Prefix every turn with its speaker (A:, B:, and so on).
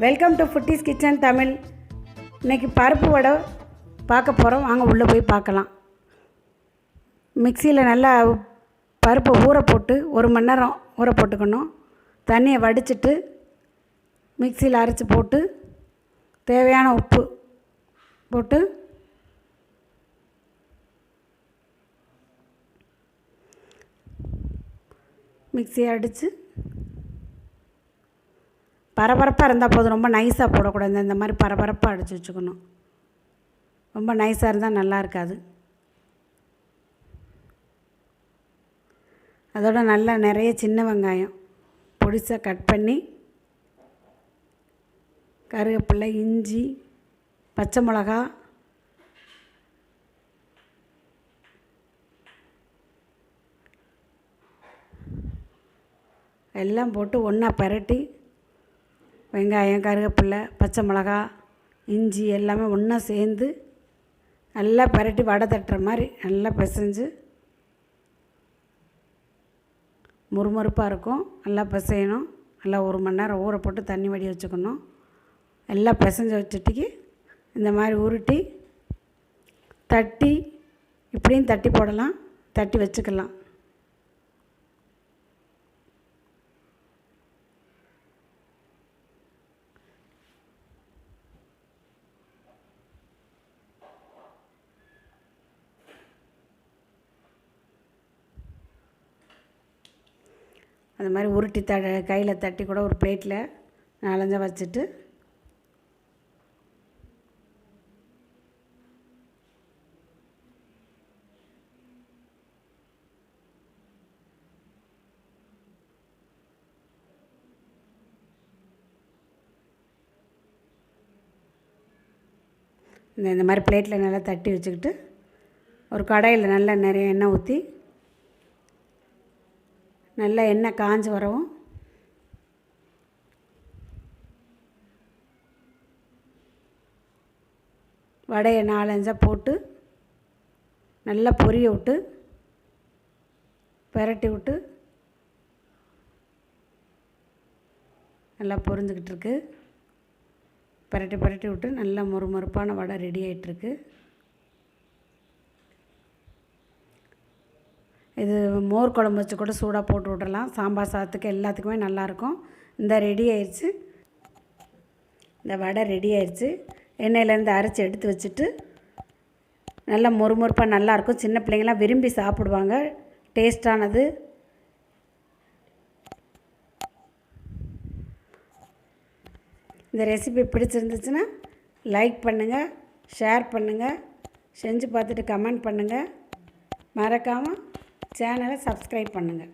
A: Welcome to foodies kitchen Tamil. இன்றைக்கி பருப்பு வடை பார்க்க போகிறோம். வாங்க உள்ளே போய் பார்க்கலாம். மிக்சியில் நல்லா பருப்பை ஊற போட்டு 1 மணி நேரம் ஊற போட்டுக்கணும். தண்ணியை வடிச்சிட்டு மிக்சியில் அரைச்சி போட்டு தேவையான உப்பு போட்டு மிக்சியை அடித்து பரபரப்பாக இருந்தால் போதும். ரொம்ப நைஸாக போடக்கூடாது. இந்த மாதிரி பரபரப்பாக அடித்து வச்சுக்கணும். ரொம்ப நைஸாக இருந்தால் நல்லா இருக்காது. அதோட நல்லா நிறைய சின்ன வெங்காயம் பொடிசாக கட் பண்ணி, கருவேப்பிலை, இஞ்சி, பச்சை மிளகா, எல்லாம் போட்டு ஒன்றா பரட்டி, வெங்காயம், கருவேப்பிலை, பச்சை மிளகா, இஞ்சி எல்லாமே ஒன்றா சேர்ந்து நல்லா பரட்டி வடை தட்டுற மாதிரி நல்லா பிசைஞ்சு முறுமுறுப்பாக இருக்கும். நல்லா பிசையணும். நல்லா 1 மணி நேரம் ஊற போட்டு தண்ணி வடி வச்சுக்கணும். எல்லாம் பிசைஞ்சு வச்சுட்டு இந்த மாதிரி உருட்டி தட்டி, இப்படியும் தட்டி போடலாம், தட்டி வச்சுக்கலாம். அந்த மாதிரி உருட்டி கையில் தட்டி கூட ஒரு பிளேட்டில் 4-5 வச்சுட்டு இந்த மாதிரி பிளேட்டில் நல்லா தட்டி வச்சுக்கிட்டு ஒரு கடாயில் நல்லா நிறைய எண்ணெய் ஊற்றி, நல்லா எண்ணெய் காஞ்சி வரவும் வடையை 4-5 போட்டு நல்லா பொரிய விட்டு பெரட்டி விட்டு நல்லா பொரிஞ்சுக்கிட்டு இருக்கு. பெரட்டி விட்டு நல்லா மொறுமொறுப்பான வடை ரெடி ஆகிட்டுருக்கு. இது மோர் குழம்பு வச்சு கூட சூடாக போட்டு விட்றலாம். சாம்பார் சாதத்துக்கு எல்லாத்துக்குமே நல்லாயிருக்கும். இந்த ரெடி ஆயிடுச்சு. இந்த வடை ரெடி ஆயிடுச்சு. எண்ணெயிலேருந்து அரைச்சி எடுத்து வச்சுட்டு நல்லா மொறுமொறுப்பாக நல்லாயிருக்கும். சின்ன பிள்ளைங்களாம் விரும்பி சாப்பிடுவாங்க. டேஸ்டானது. இந்த ரெசிபி பிடிச்சிருந்துச்சுன்னா லைக் பண்ணுங்கள், ஷேர் பண்ணுங்கள், செஞ்சு பார்த்துட்டு கமெண்ட் பண்ணுங்கள். மறக்காமல் சேனலை சப்ஸ்கிரைப் பண்ணுங்கள்.